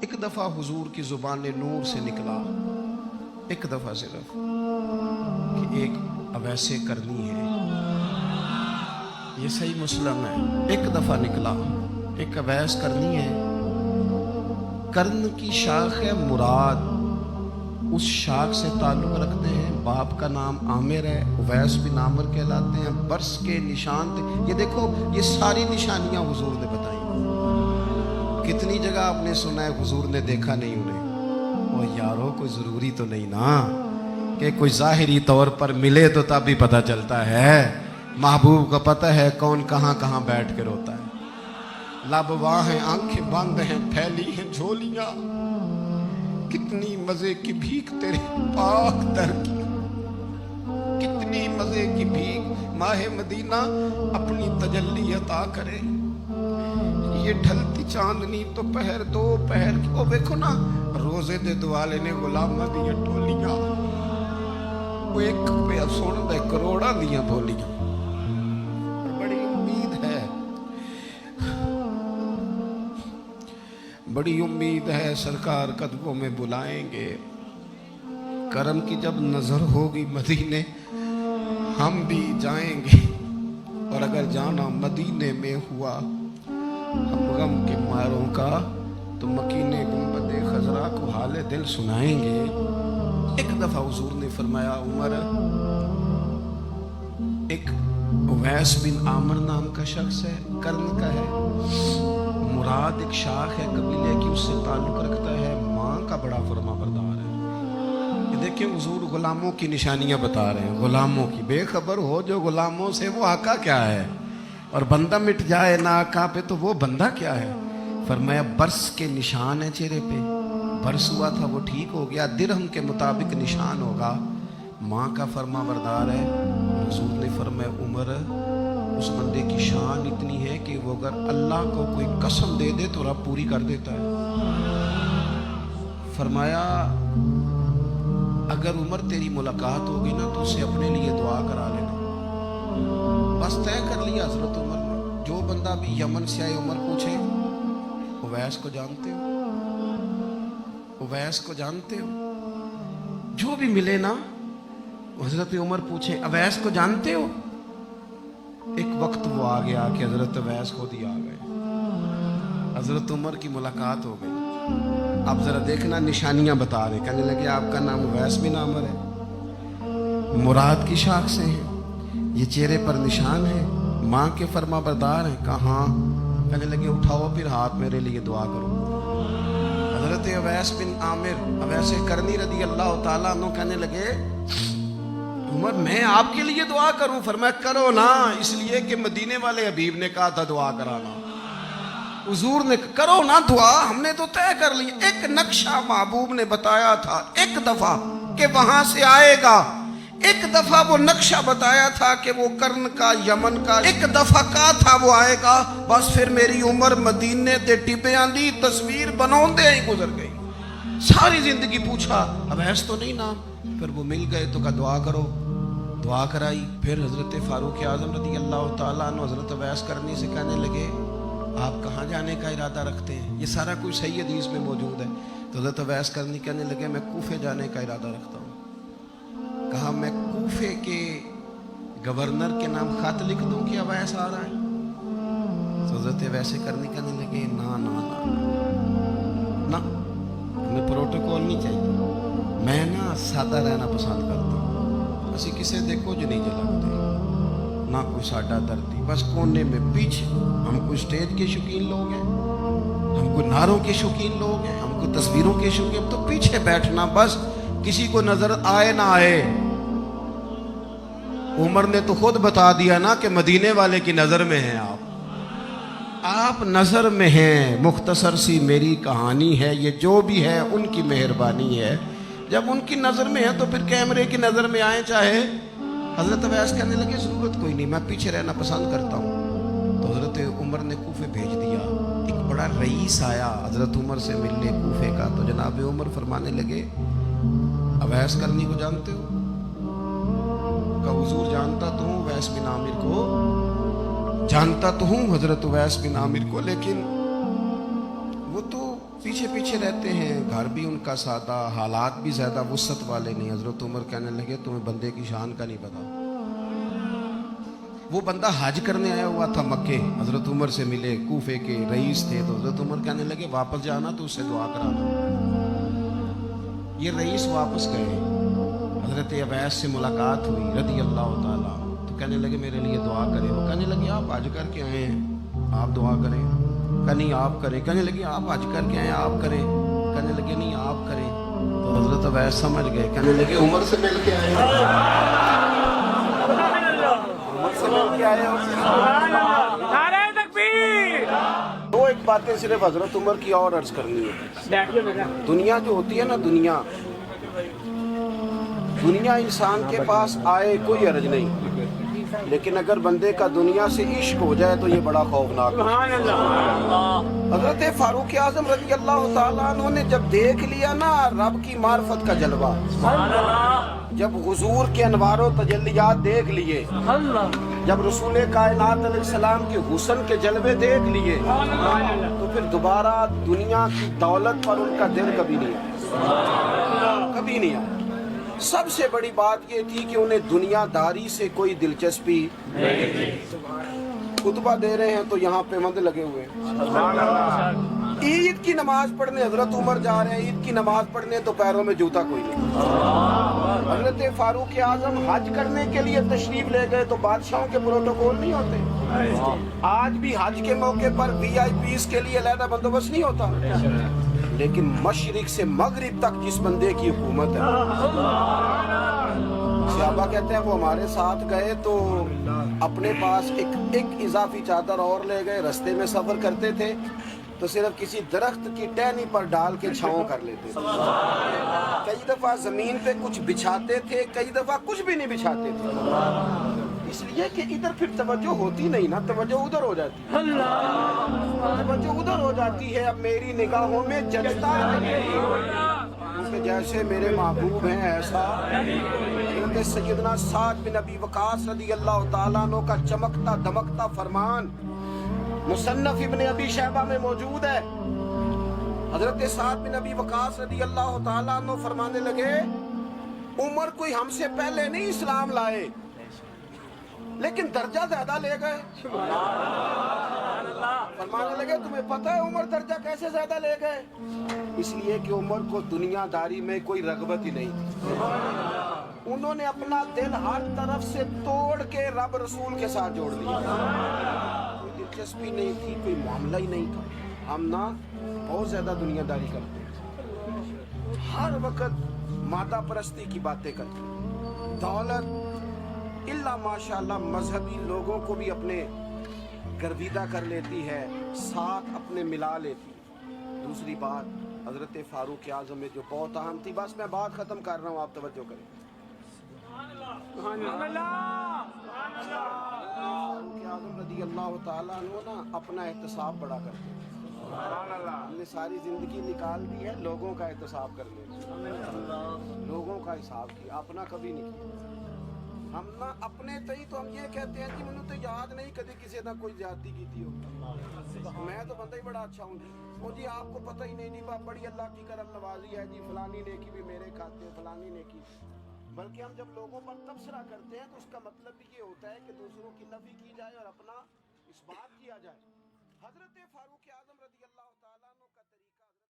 ایک دفعہ حضور کی زبان نور سے نکلا، ایک دفعہ صرف، کہ ایک اویسے کرنی ہے، یہ صحیح مسلم ہے، ایک دفعہ نکلا، ایک اویس کرنی ہے۔ کرن کی شاخ ہے مراد، اس شاخ سے تعلق رکھتے ہیں، باپ کا نام عامر ہے، اویس بن عامر کہلاتے ہیں، برس کے نشان تھے۔ یہ دیکھو یہ ساری نشانیاں حضور نے بتائی۔ کتنی جگہ آپ نے سنا ہے حضور نے دیکھا نہیں انہیں، اور یارو کوئی ضروری تو نہیں نا کہ کوئی ظاہری طور پر ملے تو تب بھی پتہ چلتا ہے۔ محبوب کو پتہ ہے کون کہاں کہاں بیٹھ کے روتا ہے۔ لب واں ہیں، آنکھیں بند ہیں، پھیلی ہیں جھولیاں، کتنی مزے کی بھیک تیرے پاک در کی، کتنی مزے کی بھیک ماہ مدینہ اپنی تجلی عطا کرے۔ یہ ڈھلتی چاندنی تو پہر دو پہر کی، وہ دیکھو نا روزے دے دوالے نے غلامہ دیا ٹولیاں، وہ ایک پہ سن دے کروڑا دیا بولیاں۔ بڑی امید ہے، بڑی امید ہے سرکار قدموں میں بلائیں گے۔ کرم کی جب نظر ہوگی مدینے ہم بھی جائیں گے، اور اگر جانا مدینے میں ہوا ہم غم کے ماروں کا تو مکینے گنبد خضرا کو حال دل سنائیں گے۔ ایک دفعہ حضور نے فرمایا عمر، ایک اویس بن عامر نام کا شخص ہے، کرن کا ہے، مراد ایک شاخ ہے قبیلے کی، اس سے تعلق رکھتا ہے، ماں کا بڑا فرما بردار ہے۔ یہ دیکھیں حضور غلاموں کی نشانیاں بتا رہے ہیں، غلاموں کی، بے خبر ہو جو غلاموں سے وہ آقا کیا ہے، اور بندہ مٹ جائے نہ آقا پہ تو وہ بندہ کیا ہے۔ فرمایا برس کے نشان ہے چہرے پہ، برس ہوا تھا وہ ٹھیک ہو گیا، درہم کے مطابق نشان ہوگا، ماں کا فرما بردار ہے۔ حضور نے فرمایا عمر، اس بندے کی شان اتنی ہے کہ وہ اگر اللہ کو کوئی قسم دے دے تو رب پوری کر دیتا ہے۔ فرمایا اگر عمر تیری ملاقات ہوگی نا تو اسے اپنے لیے دعا کرا لینا۔ بس طے کر لیا حضرت عمر نے، جو بندہ بھی یمن سے آئے عمر پوچھے اویس کو جانتے ہو، اویس کو جانتے ہو، جو بھی ملے نا حضرت عمر پوچھے اویس کو جانتے ہو۔ ایک وقت وہ آ گیا کہ حضرت اویس خود ہی آ گئے، حضرت عمر کی ملاقات ہو گئی۔ اب ذرا دیکھنا نشانیاں بتا رہے، کہنے لگے آپ کا نام اویس بن عامر ہے، مراد کی شاخ سے ہیں، یہ چہرے پر نشان ہے، ماں کے فرما بردار ہیں۔ کہاں؟ کہنے لگے اٹھاؤ پھر ہاتھ میرے لیے دعا کرو۔ حضرت اویس بن عامر اویس کرنی رضی اللہ تعالیٰ عنہ کہنے لگے عمر میں آپ کے لیے دعا کروں؟ فرمایا کرو نا، اس لیے کہ مدینے والے حبیب نے کہا تھا دعا کرانا، حضور نے کرو نا دعا، ہم نے تو طے کر لی۔ ایک نقشہ محبوب نے بتایا تھا ایک دفعہ کہ وہاں سے آئے گا، ایک دفعہ وہ نقشہ بتایا تھا کہ وہ کرن کا یمن کا، ایک دفعہ کہا تھا وہ آئے گا، بس پھر میری عمر مدینے تے ٹپیاں دی تصویر بناؤندے ہی گزر گئی۔ ساری زندگی پوچھا اویس تو نہیں نام، پھر وہ مل گئے تو کہا دعا کرو، دعا کرائی۔ پھر حضرت فاروق اعظم رضی اللہ تعالیٰ عنہ حضرت اویس کرنی سے کہنے لگے آپ کہاں جانے کا ارادہ رکھتے ہیں؟ یہ سارا کچھ صحیح حدیث میں موجود ہے۔ تو حضرت اویس کرنی کہنے لگے میں کوفے جانے کا ارادہ رکھتا ہوں۔ کہا میں کوفے کے گورنر کے نام خط لکھ دوں کہ اویس آ رہا ہے؟ تو حضرت اویس کرنی کہنے لگے نا نا نا نا، ہمیں پروٹوکول نہیں چاہیے، میں نا سادہ رہنا پسند کرتا ہوں، اسی کسے دیکھو جو نہیں جلاتے نہ کوئی ساڈا دردی، بس کونے میں پیچھے، ہم کوئی سٹیج کے شوقین لوگ ہیں، ہم کوئی نعروں کے شوقین لوگ ہیں، ہم کوئی تصویروں کے شوقین، ہم تو پیچھے بیٹھنا بس، کسی کو نظر آئے نہ آئے۔ عمر نے تو خود بتا دیا نا کہ مدینے والے کی نظر میں ہیں آپ نظر میں ہیں۔ مختصر سی میری کہانی ہے، یہ جو بھی ہے ان کی مہربانی ہے، جب ان کی نظر میں ہے تو پھر کیمرے کی نظر میں آئیں چاہے۔ حضرت اویس کہنے لگے ضرورت کوئی نہیں، میں پیچھے رہنا پسند کرتا ہوں۔ تو حضرت عمر نے کوفے بھیج دیا، ایک بڑا رئیس آیا حضرت عمر سے ملنے کوفے کا، تو جناب عمر فرمانے لگے اویس کرنی کو جانتے ہو؟ کہ حضور جانتا تو ہوں، اویس بن عامر کو جانتا تو ہوں، حضرت اویس بن عامر کو، لیکن وہ تو پیچھے پیچھے رہتے ہیں, گھر بھی ان کا سادہ, حالات بھی زیادہ وسعت والے نہیں. حضرت عمر کہنے لگے تمہیں بندے کی شان کا نہیں پتا. وہ بندہ حج کرنے آیا ہوا تھا مکے, حضرت عمر سے ملے, کوفے کے رئیس تھے, تو حضرت عمر کہنے لگے واپس جانا تو اس سے دعا کرانا. یہ رئیس واپس گئے, حضرت اویس سے ملاقات ہوئی رضی اللہ تعالیٰ, تو کہنے لگے میرے لیے دعا کریں. وہ کہنے لگے آپ حج کر کے آئے ہیں, آپ دعا کریں. کہ نہیں آپ کریں. کہنے لگے آپ حج کر کے آئے ہیں, آپ کریں. کہنے لگے نہیں آپ کریں. تو حضرت اویس سمجھ گئے, کہنے لگے عمر سے مل کے آئے ہیں, دو ایک باتیں صرف حضرت عمر کی اور عرض کرنی ہے. دنیا جو ہوتی ہے نا, دنیا انسان کے پاس آئے کوئی حرج نہیں, لیکن اگر بندے کا دنیا سے عشق ہو جائے تو یہ بڑا خوفناک ہے. حضرت فاروق اعظم رضی اللہ تعالیٰ عنہ نے جب دیکھ لیا نا رب کی معرفت کا جلوہ, جب حضور کے انوار و تجلیات دیکھ لیے, جب رسول کائنات علیہ السلام کے حسن کے جلوے دیکھ لیے, تو پھر دوبارہ دنیا کی دولت پر ان کا دل کبھی نہیں آیا, کبھی نہیں آیا. سب سے بڑی بات یہ تھی کہ انہیں دنیا داری سے کوئی دلچسپی نہیں تھی. خطبہ دے رہے ہیں تو یہاں پہ مند لگے ہوئے, عید کی نماز پڑھنے حضرت عمر جا رہے ہیں, عید کی نماز پڑھنے تو پیروں میں جوتا کوئی نہیں. حضرت فاروق اعظم حج کرنے کے لیے تشریف لے گئے تو بادشاہوں کے پروٹوکول نہیں ہوتے. آج بھی حج کے موقع پر وی آئی پیز کے لیے علیحدہ بندوبست نہیں ہوتا, لیکن مشرق سے مغرب تک جس بندے کی حکومت ہے, صحابہ کہتے ہیں وہ ہمارے ساتھ گئے تو اپنے پاس ایک اضافی چادر اور لے گئے, رستے میں سفر کرتے تھے تو صرف کسی درخت کی ٹہنی پر ڈال کے چھاؤں کر لیتے تھے. کئی دفعہ زمین پہ کچھ بچھاتے تھے, کئی دفعہ کچھ بھی نہیں بچھاتے تھے, اس لیے کہ ادھر پھر توجہ ہوتی نہیں نا, توجہ ادھر ہو جاتی ہے, توجہ ادھر ہو جاتی ہے. اب میری نگاہوں میں جچتا ہے کیونکہ جیسے میرے محبوب ہیں ایسا. کیونکہ سیدنا سعد بن ابی وقاص رضی اللہ تعالیٰ عنہ کا چمکتا دمکتا فرمان مصنف ابن ابی شیبہ میں موجود ہے. حضرت سعد بن ابی وقاص رضی اللہ تعالیٰ عنہ فرمانے لگے عمر کوئی ہم سے پہلے نہیں اسلام لائے, لیکن درجہ زیادہ لے گئے. فرمانے لگے تمہیں پتہ ہے عمر درجہ کیسے زیادہ لے گئے؟ اس لیے کہ عمر کو دنیا داری میں کوئی رغبت ہی نہیں تھی. انہوں نے اپنا دل ہر طرف سے توڑ کے رب رسول کے ساتھ جوڑ لیا. کوئی دلچسپی نہیں تھی, کوئی معاملہ ہی نہیں تھا. ہم نا بہت زیادہ دنیا داری کرتے ہیں, ہر وقت مادہ پرستی کی باتیں کرتے ہیں, دولت اللہ ماشاءاللہ مذہبی لوگوں کو بھی اپنے گرویدہ کر لیتی ہے, ساتھ اپنے ملا لیتی ہے. دوسری بات حضرت فاروق اعظم میں جو بہت اہم تھی, بس میں بات ختم کر رہا ہوں, آپ توجہ کریں. فاروق اعظم رضی اللہ تعالیٰ عنہ نا اپنا احتساب بڑا کرتے ہیں. ہم نے ساری زندگی نکال دی ہے لوگوں کا احتساب کرنے, لوگوں کا حساب کیا, اپنا کبھی نہیں کیا. ہم نا اپنے تئی تو ہم یہ کہتے ہیں کہ مجھے تو یاد نہیں کبھی کسی نے کوئی زیادتی کی تھی ہو, میں تو بندہ ہی بڑا اچھا ہوں. وہ جی آپ کو پتہ ہی نہیں جی, بڑی اللہ کی کرم نوازی ہے جی, فلانی نیکی بھی میرے کھاتے, فلانی نیکی. بلکہ ہم جب لوگوں پر تبصرہ کرتے ہیں تو اس کا مطلب بھی یہ ہوتا ہے کہ دوسروں کی نفی کی جائے اور اپنا اس بات کیا جائے. حضرت فاروق